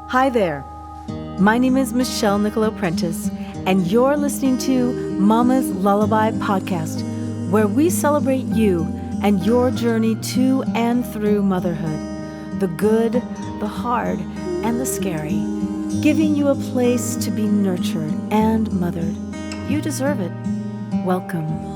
Hi there. My name is Michelle Nicolo Prentice, and you're listening to Mama's Lullaby podcast, where we celebrate you and your journey to and through motherhood, the good, the hard, and the scary, giving you a place to be nurtured and mothered. You deserve it. Welcome.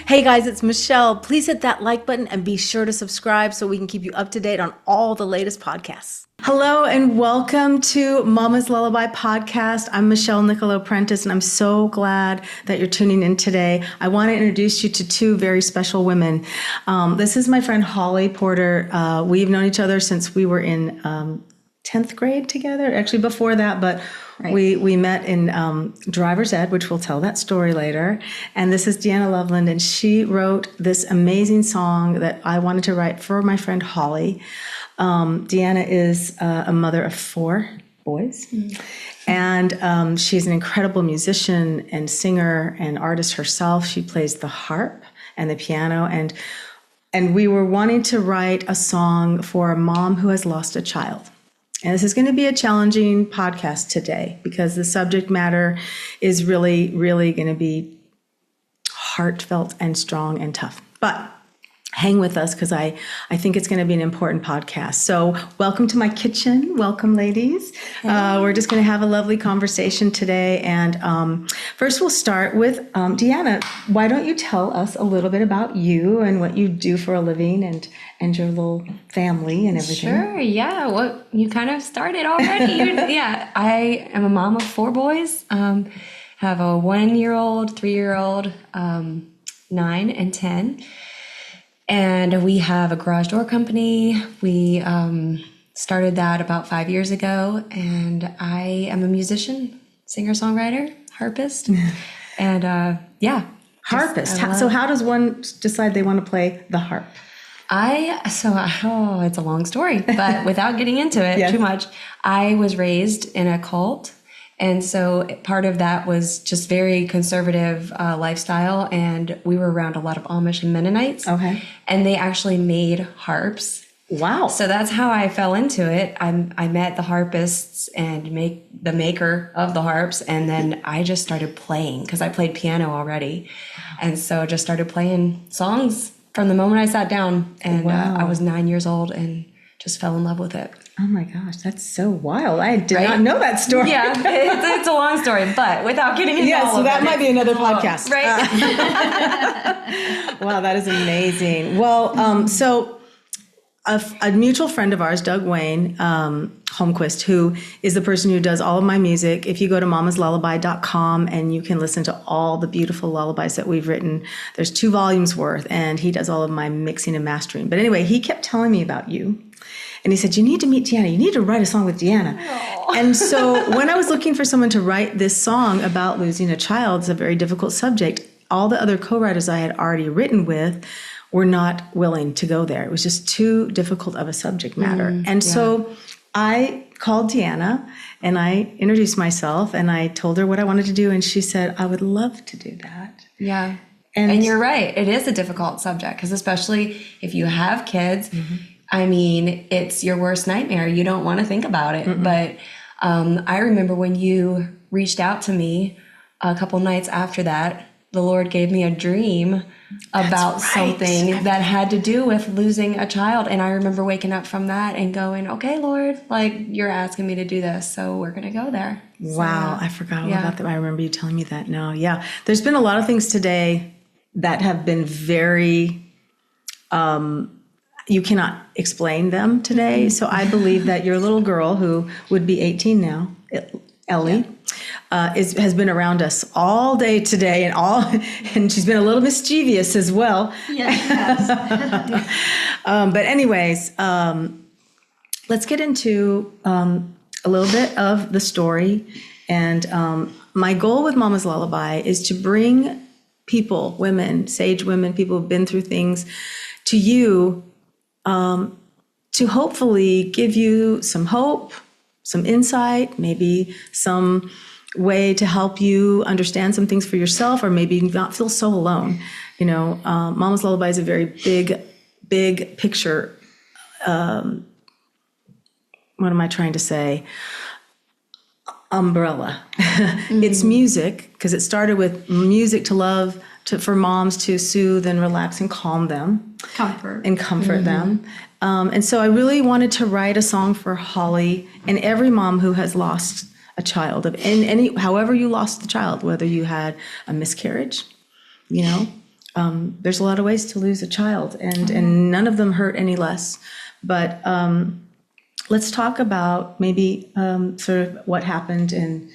Hey guys, it's Michelle. Please hit that like button and be sure to subscribe so we can keep you up to date on all the latest podcasts. Hello and welcome to Mama's Lullaby podcast. I'm Michelle Nicolo Prentice, and I'm so glad that you're tuning in today. I want to introduce you to two very special women. This is my friend Holly Porter. We've known each other since we were in 10th grade together, actually before that, but right. we met in driver's ed, which we'll tell that story later. And this is Deanna Loveland, and she wrote this amazing song that I wanted to write for my friend Holly. Deanna is a mother of 4 boys, and she's an incredible musician and singer and artist herself. She plays the harp and the piano, and we were wanting to write a song for a mom who has lost a child. And this is going to be a challenging podcast today because the subject matter is really, really going to be heartfelt and strong and tough. But hang with us because I think it's going to be an important podcast. So welcome to my kitchen. Welcome, ladies. Hey. We're just going to have a lovely conversation today. And first we'll start with Deanna. Why don't you tell us a little bit about you and what you do for a living and your little family and everything? Sure, yeah. Well, you kind of started already. Yeah, I am a mom of 4 boys. Have a 1-year-old, 3-year-old, 9 and 10. And we have a garage door company. We started that about 5 years ago. And I am a musician, singer-songwriter, harpist. And yeah. Harpist. So how does one decide they want to play the harp? It's a long story, but without getting into it too much, I was raised in a cult. And so part of that was just very conservative lifestyle. And we were around a lot of Amish and Mennonites. Okay. And they actually made harps. Wow. So that's how I fell into it. I met the harpists and the maker of the harps. And then I just started playing because I played piano already. And so just started playing songs from the moment I sat down. And I was 9 years old and just fell in love with it. Oh my gosh, that's so wild. I did not know that story. Yeah, it's a long story, but without getting into all so of that it, might be another podcast. Right. Wow, that is amazing. Well, so a mutual friend of ours, Doug Wayne Holmquist, who is the person who does all of my music. If you go to mamaslullaby.com and you can listen to all the beautiful lullabies that we've written, there's 2 volumes worth, and he does all of my mixing and mastering. But anyway, he kept telling me about you. And he said, you need to meet Deanna. You need to write a song with Deanna. Aww. And so when I was looking for someone to write this song about losing a child, it's a very difficult subject. All the other co-writers I had already written with were not willing to go there. It was just too difficult of a subject matter. So I called Deanna and I introduced myself and I told her what I wanted to do. And she said, I would love to do that. Yeah. And you're right. It is a difficult subject because especially if you have kids, I mean, it's your worst nightmare. You don't want to think about it. Mm-mm. But I remember when you reached out to me a couple nights after that, the Lord gave me a dream about something that had to do with losing a child. And I remember waking up from that and going, okay, Lord, like you're asking me to do this. So we're going to go there. Wow. I forgot all about that. I remember you telling me that now. Yeah. There's been a lot of things today that have been very, you cannot explain them today. So I believe that your little girl, who would be 18 now, Ellie, has been around us all day today, and she's been a little mischievous as well. Yes. But anyways, let's get into a little bit of the story. And my goal with Mama's Lullaby is to bring people, women, sage women, people who've been through things, to you, to hopefully give you some hope, some insight, maybe some way to help you understand some things for yourself, or maybe not feel so alone. You know, Mama's Lullaby is a very big picture what am I trying to say? Umbrella. It's music, because it started with music to love, for moms to soothe and relax and calm them. Comfort. And comfort them. And so I really wanted to write a song for Holly and every mom who has lost a child, however you lost the child, whether you had a miscarriage, there's a lot of ways to lose a child, and none of them hurt any less. But let's talk about maybe sort of what happened, and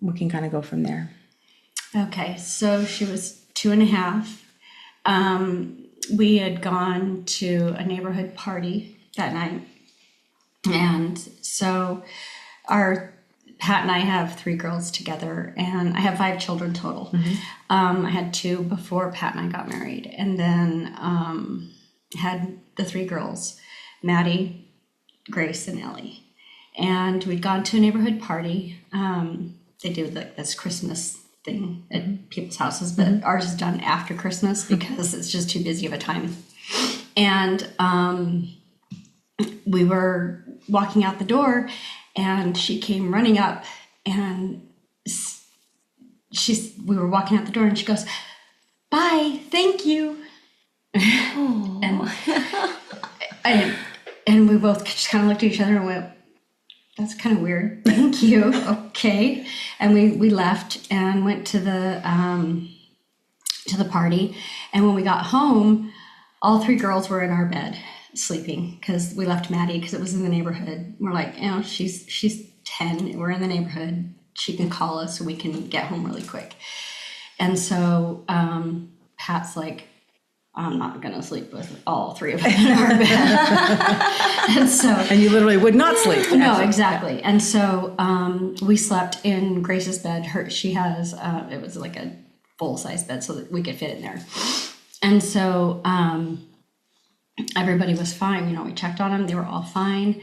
we can kind of go from there. Okay, so she was 2.5. We had gone to a neighborhood party that night, and so Pat and I have 3 girls together, and I have 5 children total. I had 2 before Pat and I got married, and then had the 3 girls, Maddie, Grace, and Ellie. And we'd gone to a neighborhood party. They do this Christmas thing at people's houses, but ours is done after Christmas because it's just too busy of a time. And we were walking out the door, and she came running up, and we were walking out the door, and she goes, "Bye, thank you." and we both just kind of looked at each other and went, "That's kind of weird. Thank you." Okay. And we left and went to the party. And when we got home, all 3 girls were in our bed sleeping, because we left Maddie because it was in the neighborhood. We're like, she's 10. We're in the neighborhood. She can call us so we can get home really quick. And so Pat's like, "I'm not going to sleep with all 3 of them in our bed." And you literally would not sleep. No, exactly. And so we slept in Grace's bed. She has, it was like a full-size bed so that we could fit in there. And so everybody was fine. We checked on them. They were all fine.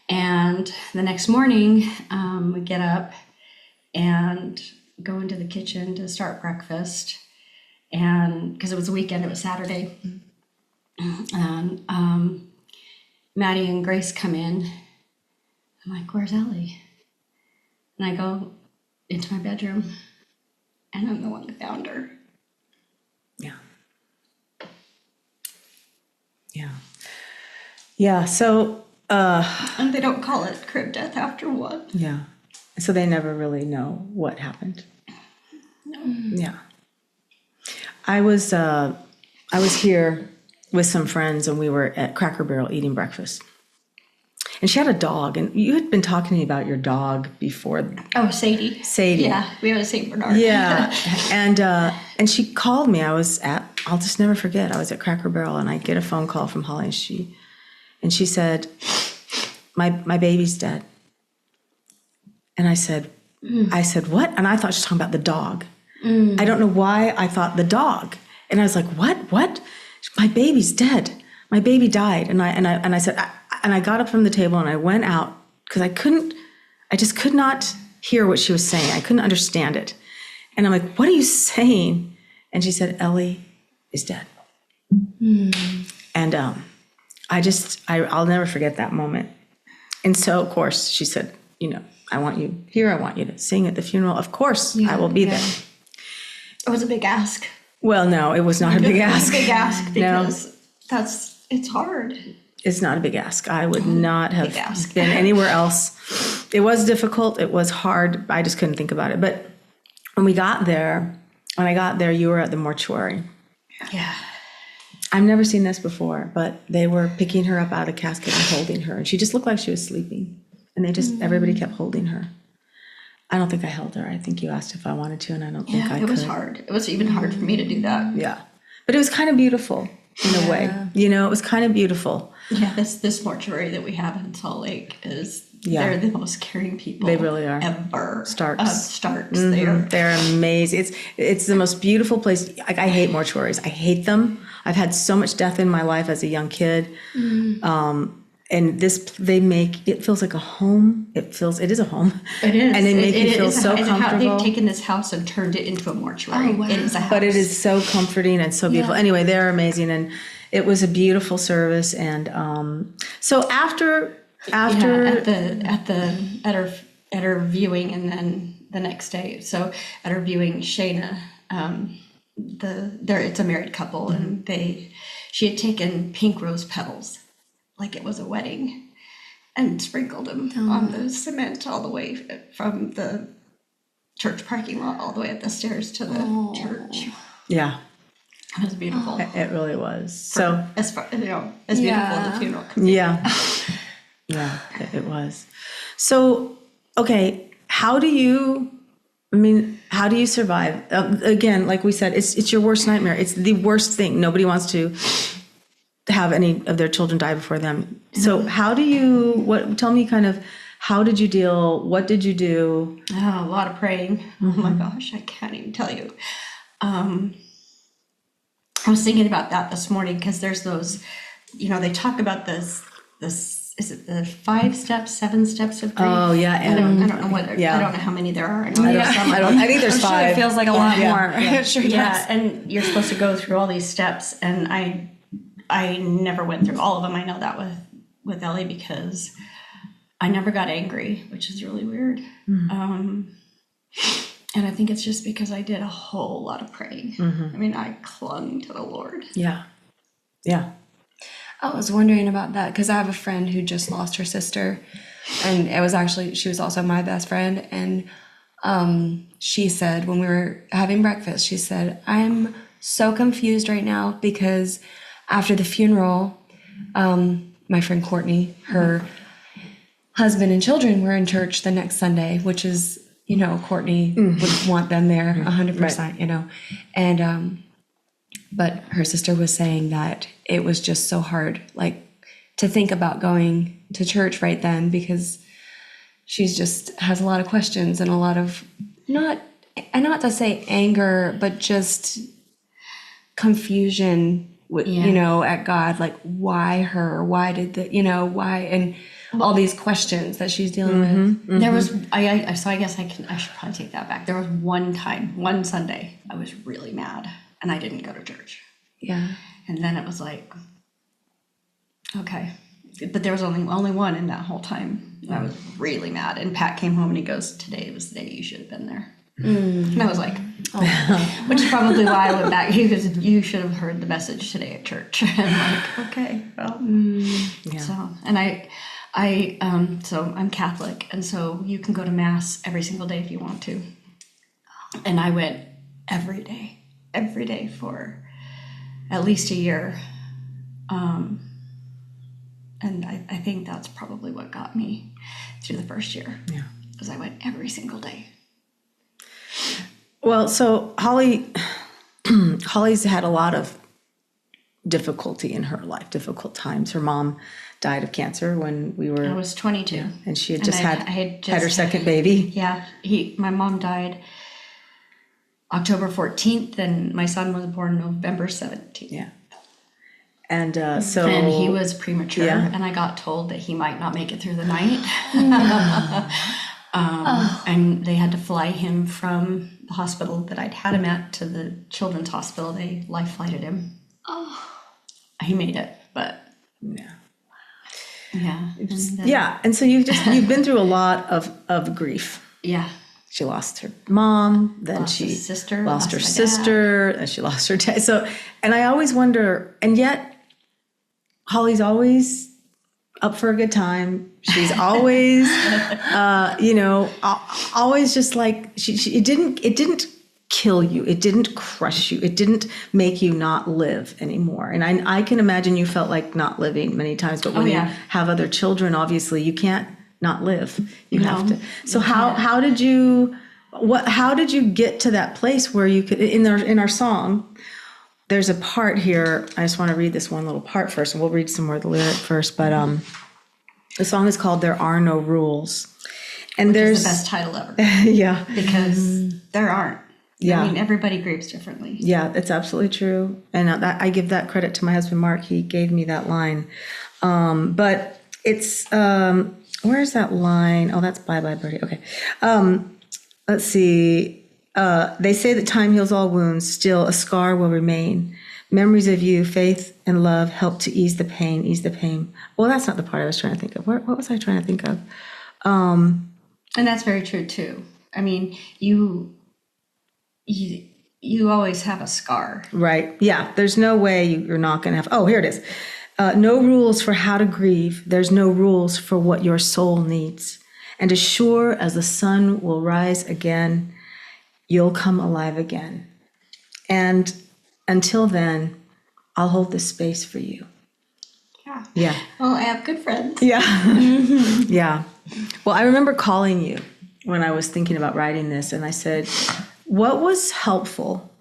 And the next morning, we get up and go into the kitchen to start breakfast. And because it was a weekend, it was Saturday. And Maddie and Grace come in. I'm like, "Where's Ellie?" And I go into my bedroom, and I'm the one that found her. Yeah. So and they don't call it crib death after 1. Yeah. So they never really know what happened. No. Yeah. I was here with some friends, and we were at Cracker Barrel eating breakfast. And she had a dog, and you had been talking to me about your dog before. Oh, Sadie. Yeah, we have a Saint Bernard. Yeah, and she called me. I'll just never forget. I was at Cracker Barrel, and I get a phone call from Holly, and she said, my baby's dead. And I said, "What?" And I thought she was talking about the dog. I don't know why I thought the dog. And I was like, "What? My baby's dead. My baby died." And I said, and I got up from the table and I went out, because I just could not hear what she was saying. I couldn't understand it. And I'm like, "What are you saying?" And she said, "Ellie is dead." And I'll never forget that moment. And so, of course, she said, "I want you here. I want you to sing at the funeral. Of course, I will be there." It was a big ask. Well, no, it was not a big ask. It was a big ask because it's hard. It's not a big ask. I would not have been anywhere else. It was difficult. It was hard. I just couldn't think about it. But when I got there, you were at the mortuary. Yeah. I've never seen this before, but they were picking her up out of a casket and holding her. And she just looked like she was sleeping. And everybody kept holding her. I don't think I held her. I think you asked if I wanted to, and I don't think I could. It was hard. It was even hard for me to do that. Yeah. But it was kind of beautiful in a way. It was kind of beautiful. Yeah, this mortuary that we have in Salt Lake they're the most caring people. They really are. Ever. Starks. They're amazing. It's the most beautiful place. I hate mortuaries. I hate them. I've had so much death in my life as a young kid. And it feels like a home. It is a home. It is. And they make you feel so comfortable. They've taken this house and turned it into a mortuary. Oh, wow. It is a house. But it is so comforting and so beautiful. Yeah. Anyway, they're amazing. It was a beautiful service. And so after at her viewing, and then the next day, so at her viewing, Shayna, it's a married couple, and she had taken pink rose petals like it was a wedding and sprinkled them on the cement all the way from the church parking lot all the way up the stairs to the church. Yeah. It was beautiful. It really was. So as beautiful as the funeral could be. Yeah. Yeah, it was. So, okay, how do you survive? Again, like we said, it's your worst nightmare. It's the worst thing. Nobody wants to have any of their children die before them. So tell me kind of, how did you deal? What did you do? Oh, a lot of praying. Oh my gosh, I can't even tell you. I was thinking about that this morning, because there's those, they talk about this, is it the 5 steps, 7 steps of grief? Oh yeah. I don't know whether, I don't know how many there are. I think there's 5. It feels like a lot more. Yeah. It sure does. Yeah, and you're supposed to go through all these steps, and I never went through all of them. I know that with Ellie, because I never got angry, which is really weird. And I think it's just because I did a whole lot of praying. I mean, I clung to the Lord. Yeah. Yeah. I was wondering about that, because I have a friend who just lost her sister, and she was also my best friend. And she said, when we were having breakfast, she said, I'm so confused right now, because after the funeral, my friend Courtney, her husband and children were in church the next Sunday, which is, Courtney would want them there 100%, and but her sister was saying that it was just so hard, like, to think about going to church right then, because she's just has a lot of questions and a lot of not to say anger, but just confusion with, at God, like, why her? Why did why? And all these questions that she's dealing with. There was, so I guess I should probably take that back. There was one Sunday, I was really mad, and I didn't go to church. Yeah. And then it was like, okay. But there was only one in that whole time. I was really mad. And Pat came home and he goes, today was the day you should have been there. And I was like, oh. Which is probably why I went back. He goes, you should have heard the message today at church. And I'm like, okay, well. Yeah. So, and so I'm Catholic. And so you can go to Mass every single day if you want to. And I went every day for at least a year. And I think that's probably what got me through the first year. Yeah. Because I went every single day. Well, so Holly's had a lot of difficulty in her life, difficult times. Her mom died of cancer when I was 22. Yeah, and she had just had her second baby. baby. Yeah. My mom died October 14th, and my son was born November 17th. Yeah. And and he was premature, and I got told that he might not make it through the night. And they had to fly him from the hospital that I'd had him at to the children's hospital. They life flighted him. He made it, but yeah. And and so you've been through a lot of grief. Yeah. She lost her mom, then Lost she her sister, lost her my sister, and she lost her dad. So, and I always wonder, and yet Holly's always up for a good time. She's always, always just like it didn't kill you. It didn't crush you. It didn't make you not live anymore. And I can imagine you felt like not living many times, but when you have other children, obviously you can't not live. You have to. So how did you get to that place where you could, in our song, there's a part here. I just want to read this one little part first, and we'll read some more of the lyric first. But the song is called "There Are No Rules," and there's the best title ever. Yeah, because there aren't. Yeah, I mean, everybody grieves differently. Yeah, it's absolutely true, and I give that credit to my husband Mark. He gave me that line, but it's where's that line? Oh, that's "Bye Bye Birdie." Okay, let's see. They say that time heals all wounds, still a scar will remain. Memories of you, faith and love help to ease the pain, Well, that's not the part I was trying to think of. What was I trying to think of? And that's very true too. I mean, you always have a scar. Right. Yeah. There's no way you're not going to have. Oh, here it is. No rules for how to grieve. There's no rules for what your soul needs. And as sure as the sun will rise again, you'll come alive again. And until then, I'll hold this space for you. Yeah. Yeah. Well, I have good friends. Yeah. Yeah. Well, I remember calling you when I was thinking about writing this, and I said, what was helpful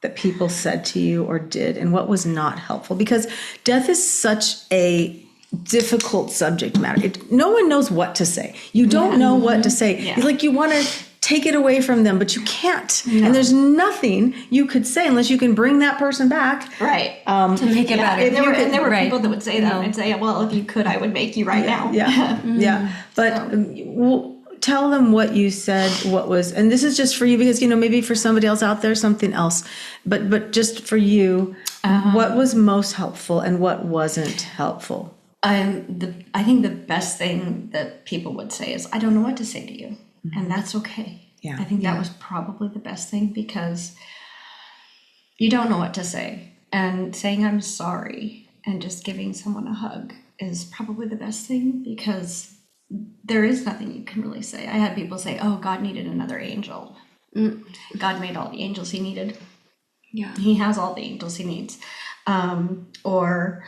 that people said to you or did, and what was not helpful? Because death is such a difficult subject matter. No one knows what to say. You don't know what to say. Yeah. It's like you want to take it away from them, but you can't. No. And there's nothing you could say unless you can bring that person back. Right. To make it better. And there were people that would say that. I'd say, well, if you could, I would make you right now. Yeah. Yeah. But tell them what you said, what was, and this is just for you because, maybe for somebody else out there, something else, but just for you, what was most helpful and what wasn't helpful? I think the best thing that people would say is, I don't know what to say to you. Mm-hmm. And that's okay. Yeah. I think that was probably the best thing because you don't know what to say. And saying I'm sorry and just giving someone a hug is probably the best thing because there is nothing you can really say. I had people say, oh, God needed another angel. God made all the angels he needed. Yeah. He has all the angels he needs. Our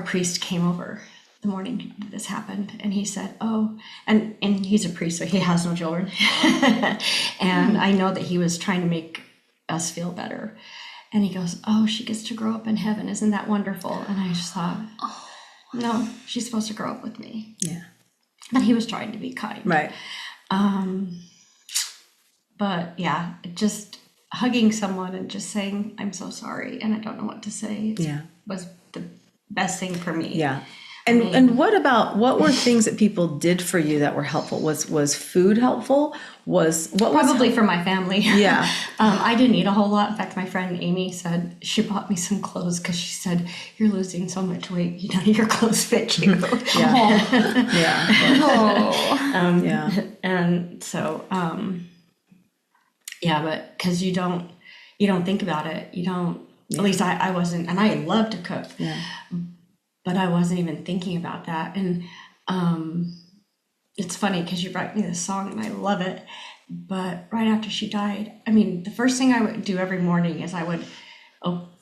priest came over the morning this happened, and he said, oh, and he's a priest, so he has no children. And I know that he was trying to make us feel better. And he goes, oh, she gets to grow up in heaven. Isn't that wonderful? And I just thought, no, she's supposed to grow up with me. Yeah. But he was trying to be kind. Right. But yeah, just hugging someone and just saying, I'm so sorry, and I don't know what to say was the best thing for me. Yeah. And what were things that people did for you that were helpful? Was food helpful? Probably for my family. Yeah. I didn't eat a whole lot. In fact, my friend Amy said she bought me some clothes because she said, you're losing so much weight. None of your clothes fit you. Yeah. Yeah. And so, but because you don't think about it. You don't, at least I wasn't, and I love to cook. Yeah. But I wasn't even thinking about that. And it's funny because you brought me this song and I love it. But right after she died, the first thing I would do every morning is I would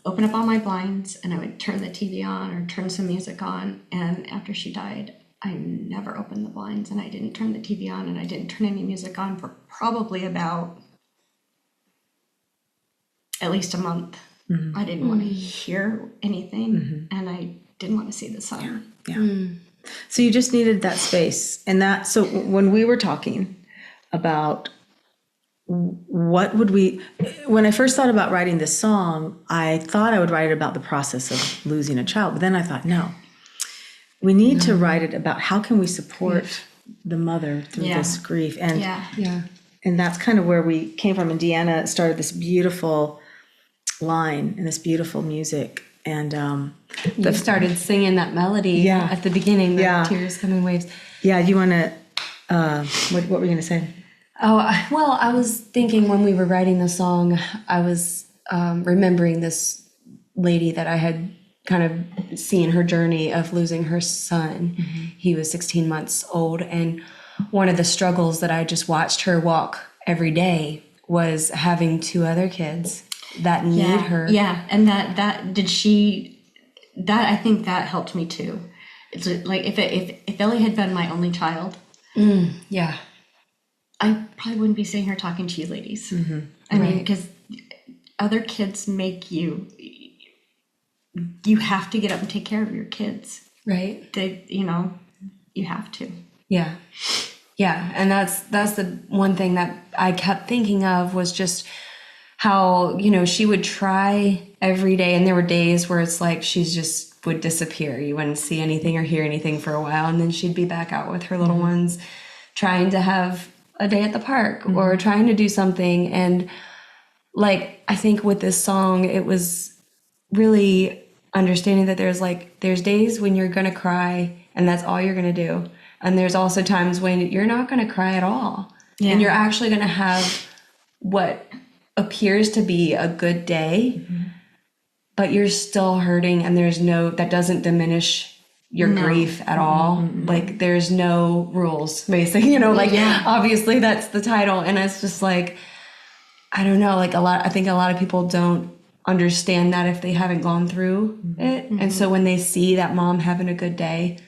open up all my blinds and I would turn the TV on or turn some music on. And after she died, I never opened the blinds and I didn't turn the TV on and I didn't turn any music on for probably about at least a month. Mm-hmm. I didn't want to hear anything and I didn't want to see the sun. Yeah. So you just needed that space. And so when we were talking about when I first thought about writing this song, I thought I would write it about the process of losing a child. But then I thought, no, we need to write it about how can we support the mother through this grief. And and that's kind of where we came from. And Deanna started this beautiful line and this beautiful music. And you started singing that melody at the beginning, the tears coming waves. Yeah, you want to, what were you going to say? Oh, well, I was thinking when we were writing the song, I was remembering this lady that I had kind of seen her journey of losing her son. Mm-hmm. He was 16 months old. And one of the struggles that I just watched her walk every day was having 2 other kids that need her. Yeah, and I think that helped me too. It's like if Ellie had been my only child, I probably wouldn't be sitting here talking to you ladies. Mm-hmm. I mean, because other kids make you have to get up and take care of your kids. Right. You have to. Yeah. Yeah. And that's the one thing that I kept thinking of was just how, she would try every day. And there were days where it's like she just would disappear. You wouldn't see anything or hear anything for a while. And then she'd be back out with her little ones trying to have a day at the park or trying to do something. And like, I think with this song, it was really understanding that there's days when you're going to cry and that's all you're going to do. And there's also times when you're not going to cry at all. Yeah. And you're actually going to have what appears to be a good day, but you're still hurting, and that doesn't diminish your grief at all. Like, there's no rules, basically, obviously that's the title. And it's just like, I don't know, like I think a lot of people don't understand that if they haven't gone through it. And so when they see that mom having a good day,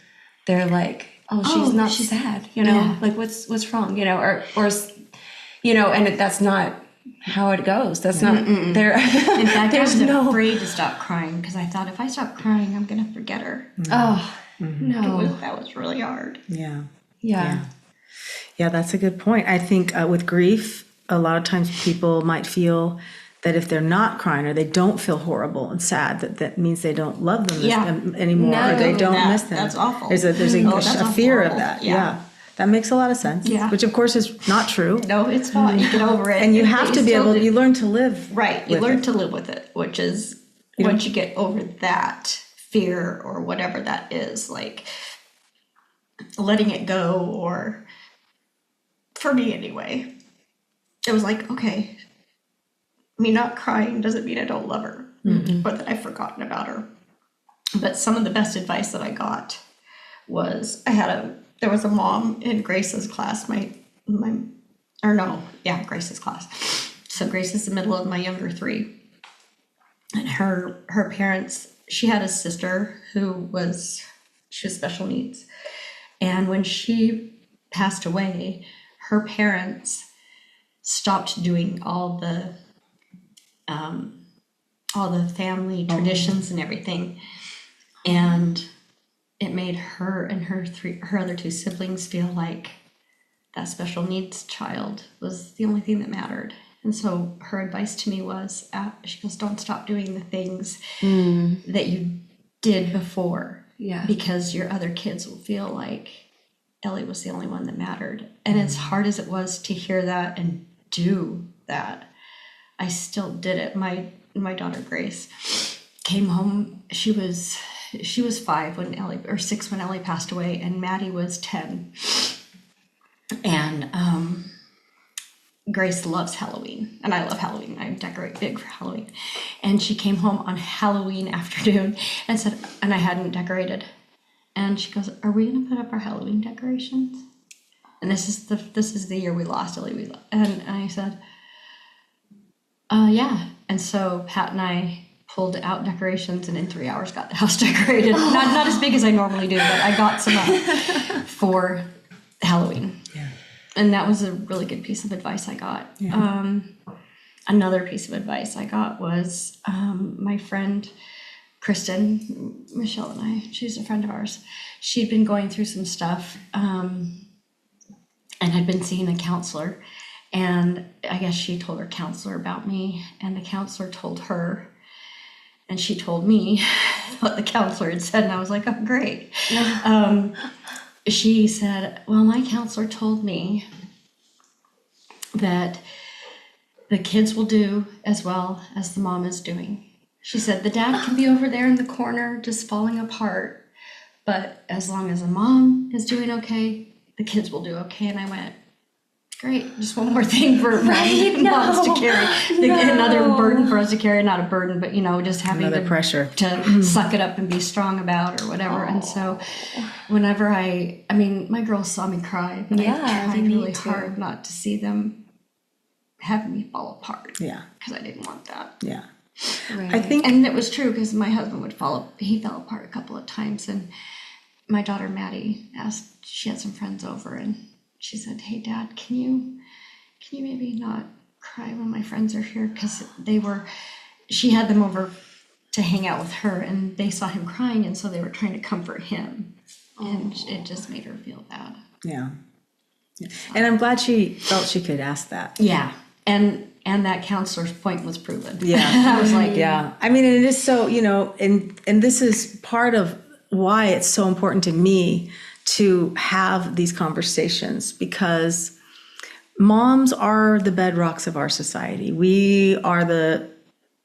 they're like, she's not sad, like what's wrong, or and that's not how it goes. That's not there. In fact, I was afraid to stop crying because I thought if I stop crying, I'm going to forget her. No. That was really hard. Yeah, that's a good point. I think with grief, a lot of times people might feel that if they're not crying or they don't feel horrible and sad, that means they don't love them anymore, or they don't miss them. That's awful. There's a fear of that. Yeah. That makes a lot of sense. Yeah. Which of course is not true. No, it's not. You get over it. And you have to be able to, you learn to live. Right. You learn to live with it, which is once you get over that fear or whatever that is, like letting it go, or for me anyway, it was like, okay, me not crying doesn't mean I don't love her or that I've forgotten about her. But some of the best advice that I got was there was a mom in Grace's class, Grace's class. So Grace is the middle of my younger three. And her parents, she had a sister she was special needs. And when she passed away, her parents stopped doing all the family traditions and everything, and it made her and her other two siblings feel like that special needs child was the only thing that mattered. And so her advice to me was, she goes, don't stop doing the things that you did before, because your other kids will feel like Ellie was the only one that mattered. And as hard as it was to hear that and do that, I still did it. My daughter Grace came home. She was 5 when Ellie, or 6 when Ellie passed away, and Maddie was 10. And Grace loves Halloween, and I love Halloween. I decorate big for Halloween. And she came home on Halloween afternoon and said, and I hadn't decorated. And she goes, "Are we going to put up our Halloween decorations?" And this is the year we lost Ellie. And I said, yeah. And so Pat and I pulled out decorations, and in 3 hours got the house decorated. Not as big as I normally do, but I got some up for Halloween. Yeah. And that was a really good piece of advice I got. Yeah. Another piece of advice I got was my friend Kristen, Michelle and I, she's a friend of ours. She'd been going through some stuff and had been seeing a counselor. And I guess she told her counselor about me, and the counselor told her, and she told me what the counselor had said, and I was like, oh, great. She said, well, my counselor told me that the kids will do as well as the mom is doing. She said, the dad can be over there in the corner just falling apart, but as long as the mom is doing okay, the kids will do okay. And I went, great, just one more thing for moms to carry. Another burden for us to carry, not a burden, but, just having another pressure to suck it up and be strong about or whatever. And so whenever my girls saw me cry, but I tried really hard not to see them have me fall apart. Yeah. Because I didn't want that. Yeah. Right. I think, and it was true because my husband he fell apart a couple of times, and my daughter Maddie she had some friends over, and she said, hey Dad, can you maybe not cry when my friends are here? Because she had them over to hang out with her, and they saw him crying, and so they were trying to comfort him. And it just made her feel bad. Yeah. And I'm glad she felt she could ask that. Yeah. And that counselor's point was proven. Yeah. I was like, yeah. I mean, it is so, and this is part of why it's so important to me to have these conversations, because moms are the bedrocks of our society. We are the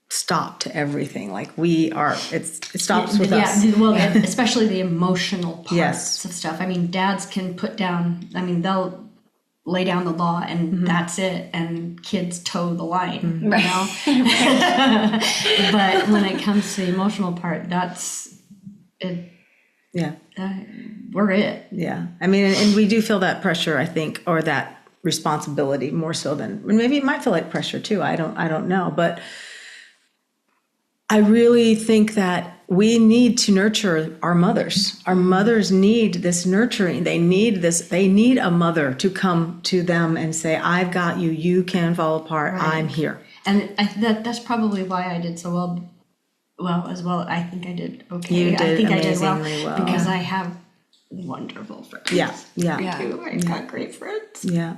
stop to everything. Like it stops with us. Well, especially the emotional parts Yes. of stuff. I mean, dads can put down, they'll lay down the law and that's it. And kids toe the line, you know? But when it comes to the emotional part, that's it. Yeah. We're it. Yeah. I mean, and we do feel that pressure, I think, or that responsibility more so than, maybe it might feel like pressure too. I don't know. But I really think that we need to nurture our mothers. Our mothers need this nurturing. They need a mother to come to them and say, I've got you. You can fall apart. Right. I'm here. And that's probably why I did so well. I think I did okay. You did I think amazingly I did well because I have wonderful friends. Yeah. I've got great friends. Yeah.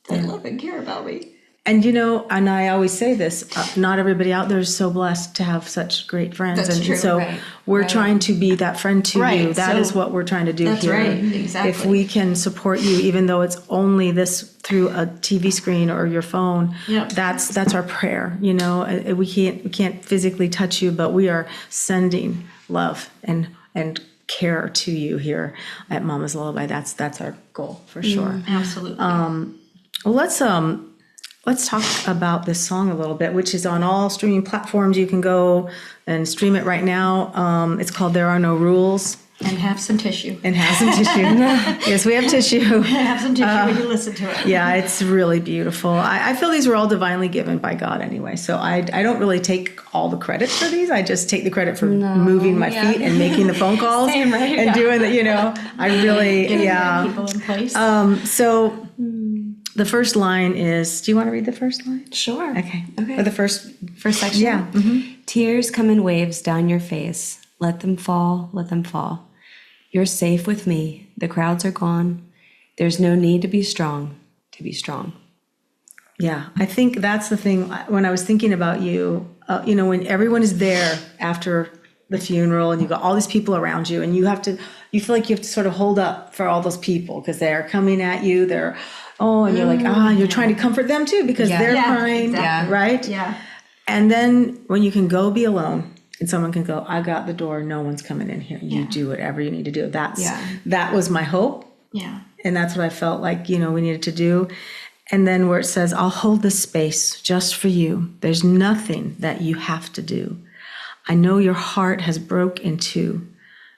That love and care about me. And and I always say this, not everybody out there is so blessed to have such great friends. That's true. So we're trying to be that friend to you. That is what we're trying to do that's here. Right, exactly. If we can support you, even though it's only this through a TV screen or your phone, that's our prayer. We can't physically touch you, but we are sending love and care to you here at Mama's Lullaby. That's our goal for sure. Absolutely. Well, let's talk about this song a little bit, which is on all streaming platforms. You can go and stream it right now. It's called There Are No Rules. And have some tissue. Yes, we have tissue. Have some tissue when you listen to it. Yeah, it's really beautiful. I feel these were all divinely given by God anyway. So I don't really take all the credit for these. I just take the credit for moving my feet and making the phone calls Same, right? and doing the, I really, Getting people in place. So the first line is, do you want to read the first line? Sure. Okay. Or the first section? Yeah. Mm-hmm. Tears come in waves down your face. Let them fall, let them fall. You're safe with me. The crowds are gone. There's no need to be strong, to be strong. Yeah, I think that's the thing. When I was thinking about you, when everyone is there after the funeral and you've got all these people around you and you feel like you have to sort of hold up for all those people because they're coming at you. And you're like, you're trying to comfort them too because they're crying, exactly. right? Yeah. And then when you can go be alone and someone can go, I got the door, no one's coming in here. You do whatever you need to do. That was my hope. Yeah. And that's what I felt like, we needed to do. And then where it says, I'll hold this space just for you. There's nothing that you have to do. I know your heart has broke in two.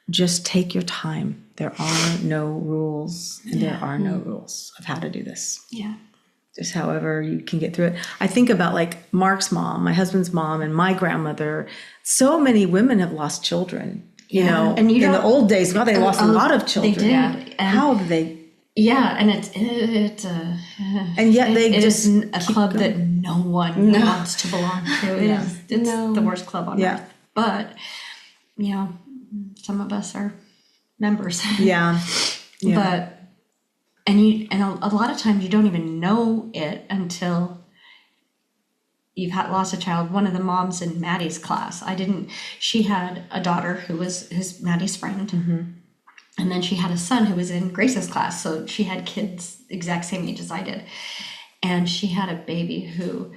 Just take your time. There are no rules, and there are no rules of how to do this. Yeah. Just however you can get through it. I think about like Mark's mom, my husband's mom, and my grandmother. So many women have lost children, and in the old days, they lost a lot of children. They did. Yeah. How did they? Yeah, and it's and yet it is a club that no one wants to belong to. It's the worst club on earth. But some of us are members. Yeah. But and a lot of times you don't even know it until you've lost a child. One of the moms in Maddie's class, she had a daughter who was Maddie's friend. Mm-hmm. And then she had a son who was in Grace's class. So she had kids exact same age as I did. And she had a baby who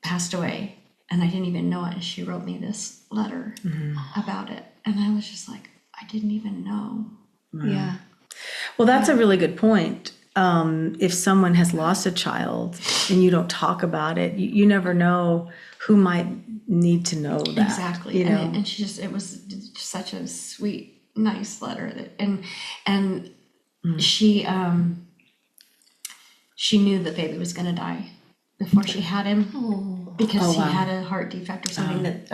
passed away. And I didn't even know it. And she wrote me this letter about it. And I was just like, I didn't even know. Wow. Yeah. Well, that's a really good point. If someone has lost a child and you don't talk about it, you never know who might need to know that. Exactly. And it was such a sweet, nice letter and she knew the baby was going to die before she had him because he had a heart defect or something that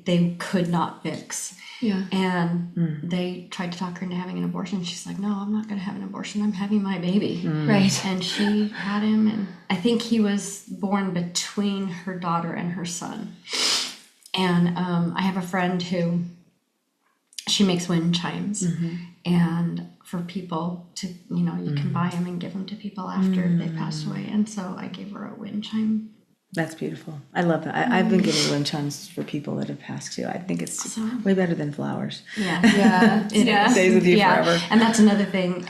they could not fix. Yeah. And they tried to talk her into having an abortion. She's like, no, I'm not going to have an abortion. I'm having my baby. Right. And she had him. And I think he was born between her daughter and her son. And I have a friend who, she makes wind chimes. And for people to, you can buy them and give them to people after they passed away. And so I gave her a wind chime. That's beautiful. I love that. I've been giving wind chimes for people that have passed too. I think it's way better than flowers. Yeah. It stays with you forever. And that's another thing.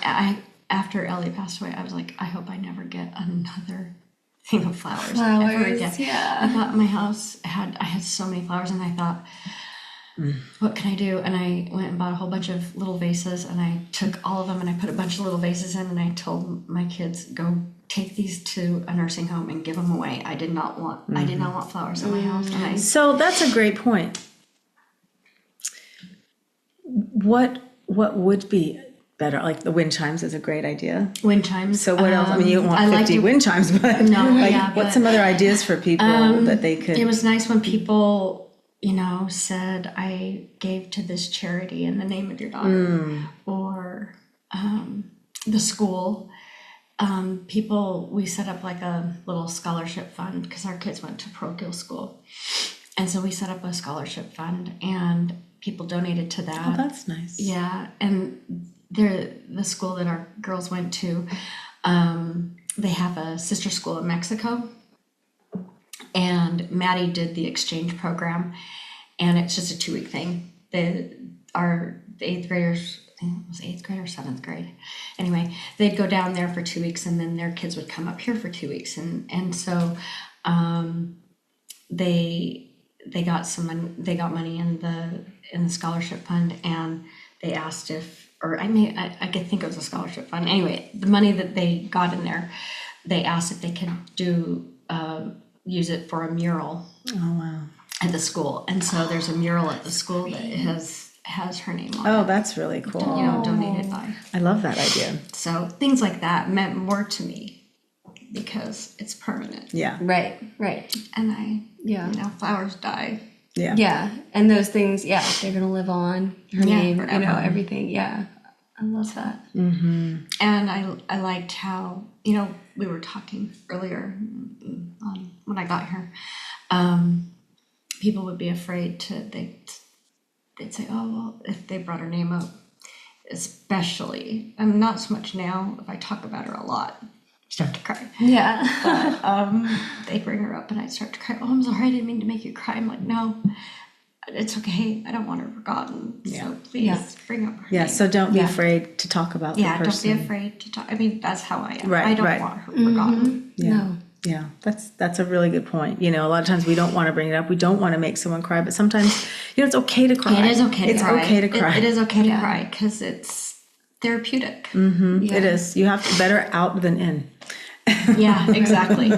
after Ellie passed away, I was like, I hope I never get another thing of flowers ever again. Yeah. I thought my house I had so many flowers, and I thought, what can I do? And I went and bought a whole bunch of little vases, and I took all of them and I put a bunch of little vases in, and I told my kids, go take these to a nursing home and give them away. I did not want flowers in my house. So that's a great point. What would be better? Like the wind chimes is a great idea. Wind chimes. So what else? I mean, you don't want 50 wind chimes, but what's some other ideas for people that they could? It was nice when people, said, I gave to this charity in the name of your daughter, or the school. We set up like a little scholarship fund because our kids went to parochial school. And so we set up a scholarship fund, and people donated to that. Oh, that's nice. Yeah. And the school that our girls went to, they have a sister school in Mexico. And Maddie did the exchange program, and it's just a 2-week thing. The 8th graders, I think it was 8th grade or 7th grade. Anyway, they'd go down there for 2 weeks, and then their kids would come up here for 2 weeks. And so they got money in the scholarship fund, and they asked I could think it was a scholarship fund. Anyway, the money that they got in there, they asked if they could use it for a mural. Oh, wow. At the school. And so there's a mural at the school that has her name on it. Oh, that's really cool. Donated by. I love that idea. So things like that meant more to me because it's permanent. Yeah. Right. And flowers die. Yeah. Yeah. And those things, they're going to live on. Her name, forever. everything. Yeah. I love that. Mm-hmm. And I liked how, we were talking earlier when I got here. People would be afraid they'd say, oh, well, if they brought her name up, especially, not so much now, if I talk about her a lot, I start to cry. Yeah. But they'd bring her up and I'd start to cry. Oh, I'm sorry, I didn't mean to make you cry. I'm like, no, it's okay. I don't want her forgotten. Yeah. So please bring up her name. So don't be afraid to talk about the person. Don't be afraid to talk. I mean, that's how I am. Right, I don't want her forgotten. Yeah. No. Yeah, that's a really good point. A lot of times we don't want to bring it up. We don't want to make someone cry, but sometimes, it's okay to cry. It is okay to cry. It's okay to cry. It is okay to cry because it's therapeutic. Mm-hmm. Yeah. It is. You have to better out than in. Yeah, exactly.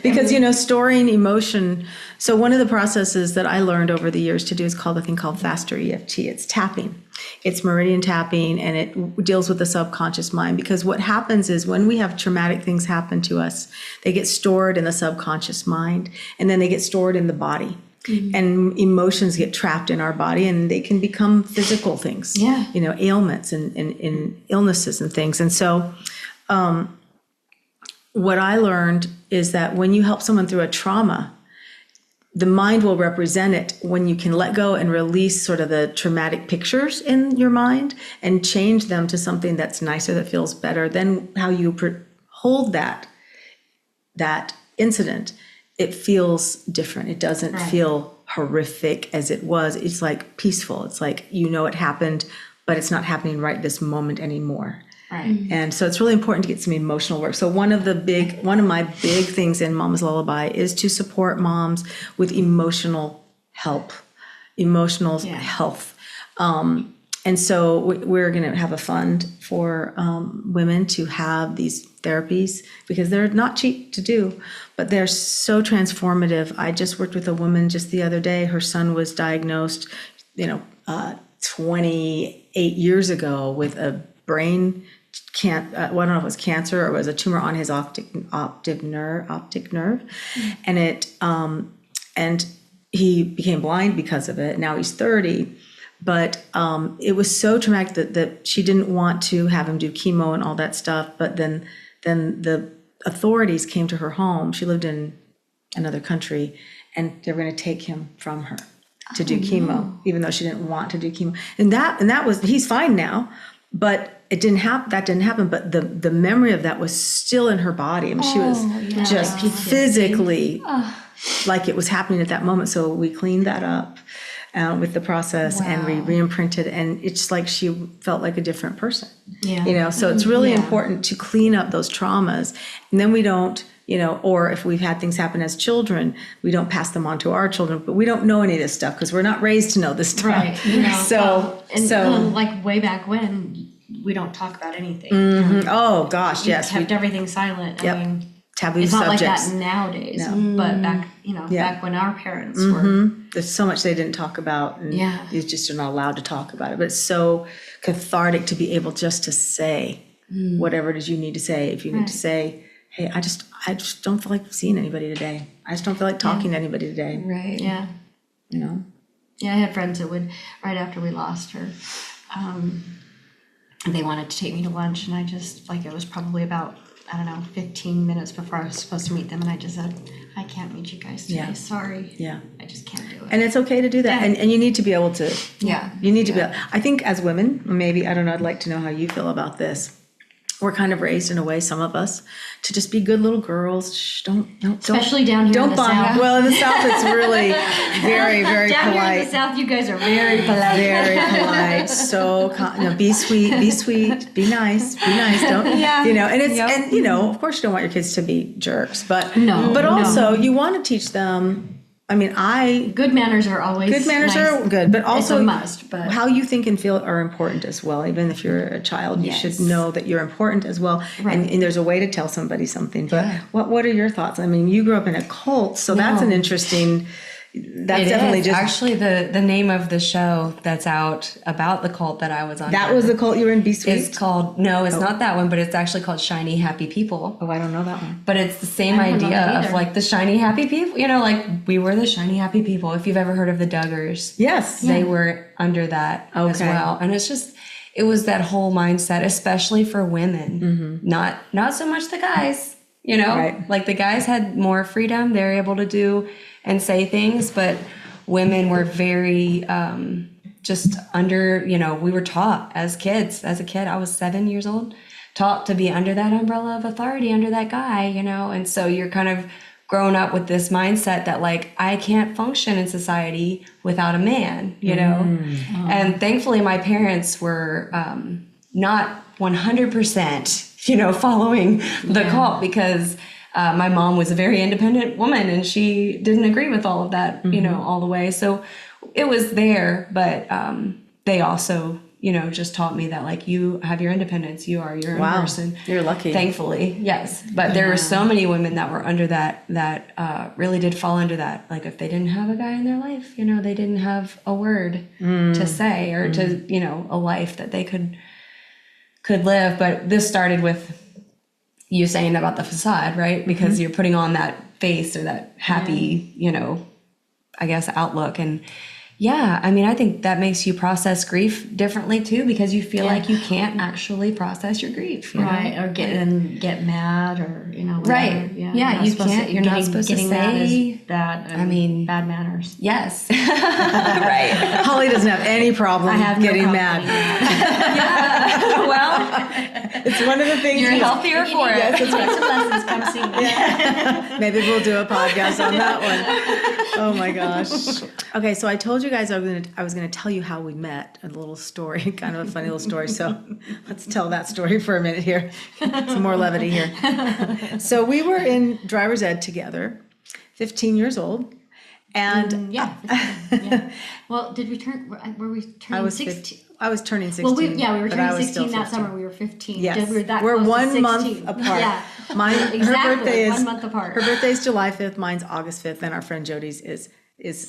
Because, storing emotion. So one of the processes that I learned over the years to do is called a thing called faster EFT. It's tapping. It's meridian tapping, and it deals with the subconscious mind. Because what happens is when we have traumatic things happen to us, they get stored in the subconscious mind, and then they get stored in the body. Mm-hmm. And emotions get trapped in our body, and they can become physical things. Yeah. Ailments and illnesses and things. And so what I learned is that when you help someone through a trauma, the mind will represent it when you can let go and release sort of the traumatic pictures in your mind and change them to something that's nicer, that feels better. Then how you hold that incident, it feels different. It doesn't feel horrific as it was. It's like peaceful. It's like, it happened, but it's not happening right this moment anymore. Right. And so it's really important to get some emotional work. So one of my big things in Mama's Lullaby is to support moms with emotional health. And so we're going to have a fund for women to have these therapies because they're not cheap to do, but they're so transformative. I just worked with a woman just the other day. Her son was diagnosed, 28 years ago with a brain I don't know if it was cancer or it was a tumor on his optic nerve, and he became blind because of it. Now he's 30, but it was so traumatic that she didn't want to have him do chemo and all that stuff. But then the authorities came to her home. She lived in another country, and they were going to take him from her to do chemo, even though she didn't want to do chemo. And that was, he's fine now, but it didn't happen. That didn't happen. But the memory of that was still in her body. I mean, she was just physically like it was happening at that moment. So we cleaned that up. with the process, and we re-imprinted, and it's like she felt like a different person. Yeah. So it's really important to clean up those traumas, and then we don't, or if we've had things happen as children, we don't pass them on to our children, but we don't know any of this stuff because we're not raised to know this stuff. Right. So like way back when, we don't talk about anything. Oh gosh, yes. We kept everything silent. Yep. I mean, Taboo it's subjects. not like that nowadays, but back, back when our parents were. There's so much they didn't talk about, and you just are not allowed to talk about it. But it's so cathartic to be able just to say whatever it is you need to say. If you need to say, hey, I just don't feel like seeing anybody today. I just don't feel like talking to anybody today. Right. Yeah. Yeah, I had friends that would, right after we lost her, they wanted to take me to lunch, and I just, it was probably about, 15 minutes before I was supposed to meet them, and I just said, I can't meet you guys today. Sorry. Yeah. I just can't do it. And it's okay to do that. And you need to be able to. Yeah. You need to be. I think as women, maybe, I don't know, I'd like to know how you feel about this. We're kind of raised in a way, some of us, to just be good little girls. Shh, especially down here in the South. Well, in the South, it's really very, very down polite. Here in the South, you guys are very polite. Very polite. So, be sweet, be nice, don't, and it's, and, of course you don't want your kids to be jerks, but also you want to teach them. Good manners are always nice. Are good, but also it's a must. But how you think and feel are important as well. Even if you're a child, you should know that you're important as well. Right. And there's a way to tell somebody something. But what are your thoughts? You grew up in a cult, so that's an interesting. That's definitely just actually the name of the show that's out about the cult that I was on. That was the cult you were in. Be Sweet. It's called it's not that one, but it's actually called Shiny Happy People. Oh, I don't know that one. But it's the same idea of the shiny happy people. We were the shiny happy people. If you've ever heard of the Duggars, yes, they were under that as well. And it was that whole mindset, especially for women. Not so much the guys. Right. The guys had more freedom. They were able to do and say things, but women were very just under, we were taught as kids. As a kid, I was 7 years old, taught to be under that umbrella of authority, under that guy, and so you're kind of grown up with this mindset that I can't function in society without a man, and thankfully my parents were not 100%, following the cult, because my mom was a very independent woman and she didn't agree with all of that, all the way. So it was there, but they also, just taught me that you have your independence, you are your own person. You're lucky. Thankfully, yes. But there were so many women that were under that really did fall under that. If they didn't have a guy in their life, they didn't have a word to say or to, a life that they could live. But this started with you saying about the facade, right? Because you're putting on that face or that happy, I guess, outlook. And I think that makes you process grief differently too, because you feel like you can't actually process your grief. Right. Or get mad or, whatever. Right. Yeah. You can't, you're not supposed to say bad. Bad manners. Yes. Right. Holly doesn't have any problem getting mad. Well, it's one of the things you're healthier for it. Yes, it's lessons. Come see me. Maybe we'll do a podcast on that one. Oh my gosh. Okay, so I told you guys I was gonna tell you how we met. A little story, kind of a funny little story. So let's tell that story for a minute here. Some more levity here. So we were in driver's ed together, 15 years old. And Well, did we turn? Were we turning 16? I was turning 16. Well, we were turning 16 that summer. We were 15. Yes, we're 1 month apart. Yeah, Her birthday is 1 month apart. Her birthday is July 5th. Mine's August 5th, and our friend Jody's is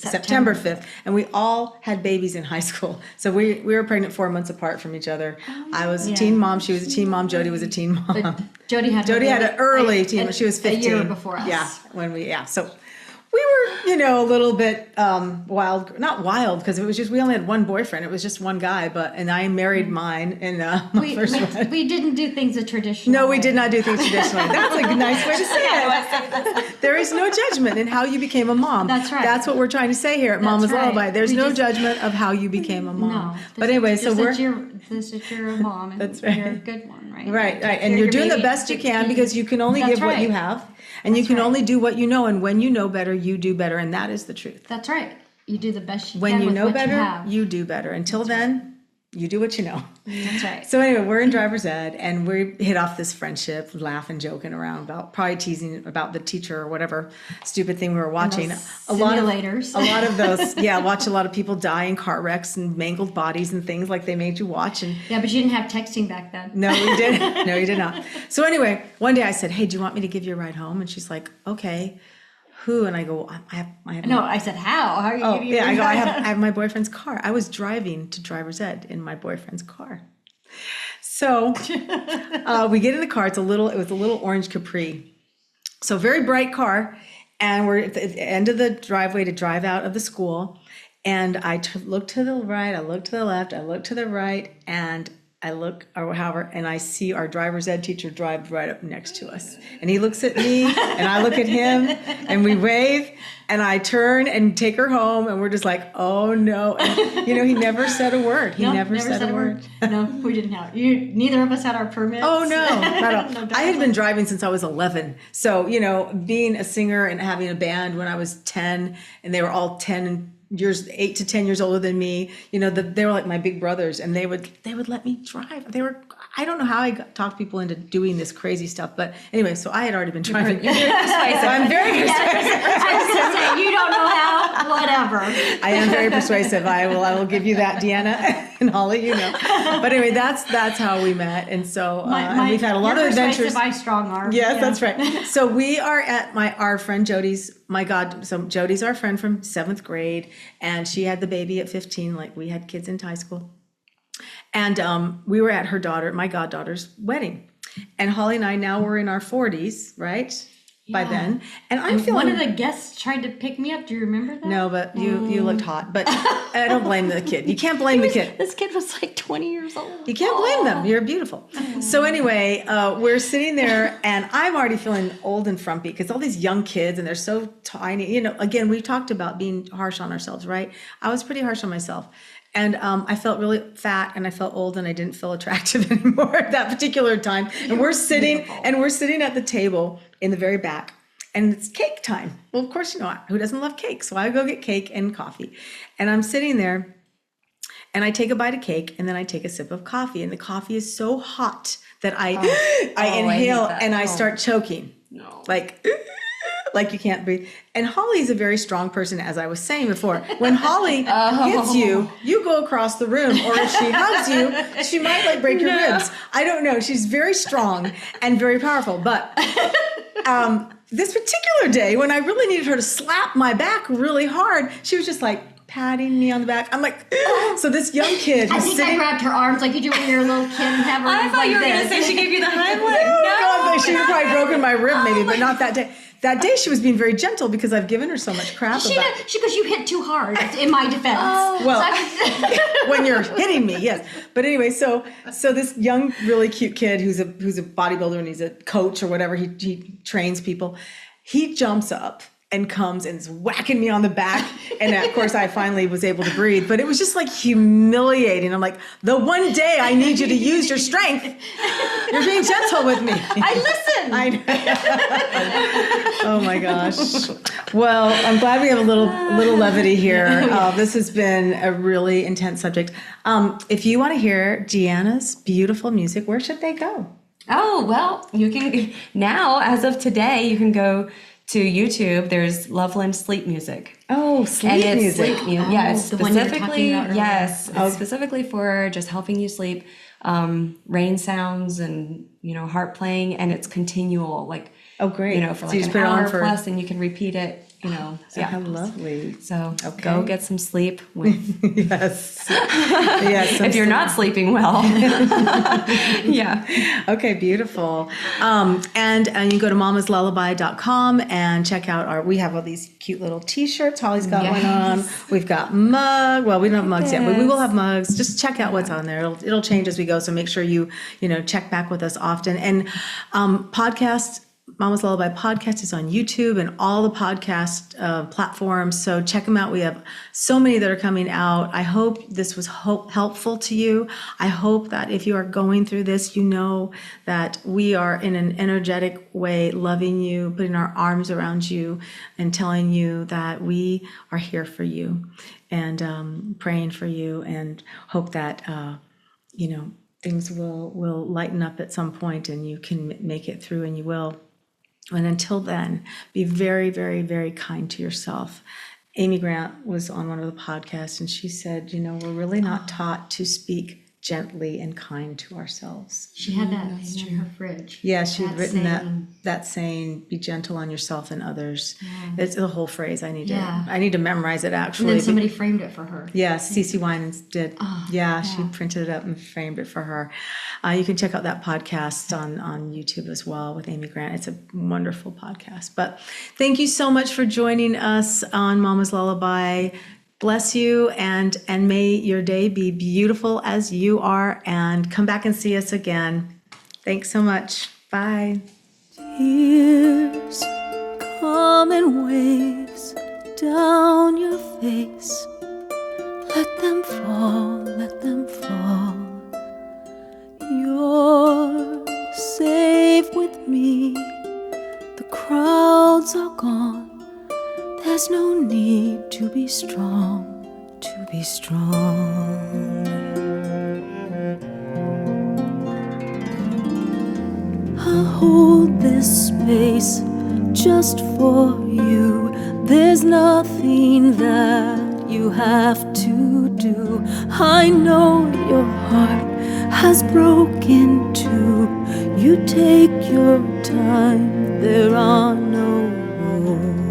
September 5th. And we all had babies in high school, so we were pregnant 4 months apart from each other. I was a teen mom. She was a teen mom. Jody was a teen mom. But Jody had an early teen. She was 15. A year before us. Yeah, so. We were, a little bit wild, not wild, because it was just, we only had one boyfriend. It was just one guy, and I married mine in my first one. We didn't do things the traditional No, we way. did not do things traditionally. That's a nice way to say it. There is no judgment in how you became a mom. That's right. That's what we're trying to say here at Mama's Lullaby. There's no judgment of how you became a mom. No. But anyway, so that you're a mom, and That's right. you're a good one, right? Right. And you're doing the best you can, because you can only give what you have. And you can only do what you know, and when you know better, you do better, and that is the truth. That's right. you do the best you when can you with know what better, you have. you do better. Until then, you do what you know. That's right. So anyway, we're in driver's ed, and we hit off this friendship, laughing, joking around about, probably teasing about the teacher or whatever stupid thing we were watching. Simulators. A lot of those, yeah. Watch a lot of people die in car wrecks and mangled bodies and things like they made you watch. And Yeah, but you didn't have texting back then. no, we didn't. No, you did not. So anyway, one day I said, "Hey, do you want me to give you a ride home?" And she's like, "Okay." Who? And I go, I have. No, I said, how? How are you Oh, giving yeah. I go, I have my boyfriend's car. I was driving to driver's ed in my boyfriend's car. So we get in the car. It was a little orange Capri. So very bright car. And we're at the end of the driveway to drive out of the school. And I look to the right, I look to the left, I look to the right, and I look, or however, and I see our driver's ed teacher drive right up next to us. And he looks at me, and I look at him, and we wave, and I turn and take her home, and we're just like, oh no. And, he never said a word. He never said a word. No, we didn't have. Neither of us had our permits. Oh no, not at all. No, I had been driving since I was 11. So, being a singer and having a band when I was 10, and they were all 8 to 10 years older than me, they were like my big brothers, and they would let me drive. I don't know how I talked people into doing this crazy stuff, but anyway, so I had already been driving. You're very persuasive. I'm very persuasive. I was going to say, you don't know how, whatever. I am very persuasive. I will give you that, Deanna and Holly, But anyway, that's how we met. And so and we've had a lot of adventures. By strong arm. Yes, that's right. So we are at our friend Jody's, so Jody's our friend from 7th grade, and she had the baby at 15, like we had kids in high school. And we were at my goddaughter's wedding. And Holly and I now were in our 40s, right? By then. And I'm feeling... One of the guests tried to pick me up. Do you remember that? No, but you looked hot. But I don't blame the kid. You can't blame the kid. This kid was like 20 years old. You can't blame them. You're beautiful. So anyway, we're sitting there, and I'm already feeling old and frumpy because all these young kids, and they're so tiny. Again, we talked about being harsh on ourselves, right? I was pretty harsh on myself. And I felt really fat, and I felt old, and I didn't feel attractive anymore at that particular time. And we're sitting at the table in the very back, and it's cake time. Well, of course, who doesn't love cake? So I go get cake and coffee, and I'm sitting there, and I take a bite of cake, and then I take a sip of coffee, and the coffee is so hot that I inhale and I start choking. No. Like you can't breathe. And Holly is a very strong person, as I was saying before. When Holly hits you, you go across the room. Or if she hugs you, she might break your ribs. I don't know. She's very strong and very powerful. But this particular day, when I really needed her to slap my back really hard, she was just patting me on the back. I'm like, so this young kid. I think I grabbed her arms like you do when you're a little kid and have her. I thought you were going to say she gave you the Heimlich. No. She would have probably broken my rib maybe, but not that day. That day she was being very gentle because I've given her so much crap because you hit too hard, in my defense. Well, when you're hitting me, yes. But anyway, so this young, really cute kid who's a bodybuilder and he's a coach or whatever, he trains people. He jumps up and comes and is whacking me on the back. And of course, I finally was able to breathe. But it was just humiliating. I'm like, the one day I need you to use your strength, you're being gentle with me. I listen. Oh my gosh. Well, I'm glad we have a little levity here. This has been a really intense subject. If you want to hear Deanna's beautiful music, where should they go? Oh, well, you can now, as of today, you can go to YouTube. There's Loveland sleep music. Oh, sleep music. Yeah, it's the one you were talking about earlier. Yes, it's specifically for just helping you sleep. Rain sounds and heart playing, and it's continual. Oh, great. For an hour plus, and you can repeat it. How lovely. So go get some sleep. Yes. Yes. If you're not sleeping well. Yeah. Okay, beautiful. And you can go to mamaslullaby.com and check out we have all these cute little t-shirts. Holly's got one on. We've got mug. Well, we don't have mugs yet, but we will have mugs. Just check out what's on there. It'll change as we go. So make sure you check back with us often. And Mama's Lullaby podcast is on YouTube and all the podcast platforms. So check them out. We have so many that are coming out. I hope this was helpful to you. I hope that if you are going through this, you know that we are in an energetic way loving you, putting our arms around you and telling you that we are here for you and praying for you, and hope that, things will lighten up at some point and you can make it through, and you will. And until then, be very, very, very kind to yourself. Amy Grant was on one of the podcasts and she said, we're really not taught to speak gently and kind to ourselves. She had that thing in her fridge. Yeah, she had written that saying, be gentle on yourself and others. Yeah. It's the whole phrase. I need to memorize it, actually. And then somebody framed it for her. Yeah, Cece Winans did. She printed it up and framed it for her. You can check out that podcast on YouTube as well with Amy Grant. It's a wonderful podcast. But thank you so much for joining us on Mama's Lullaby. Bless you, and may your day be beautiful as you are, and come back and see us again. Thanks so much. Bye. Tears come in waves down your face. Let them fall, let them fall. You're safe with me. The crowds are gone. There's no need to be strong, to be strong. I'll hold this space just for you. There's nothing that you have to do. I know your heart has broken too. You take your time, there are no rules.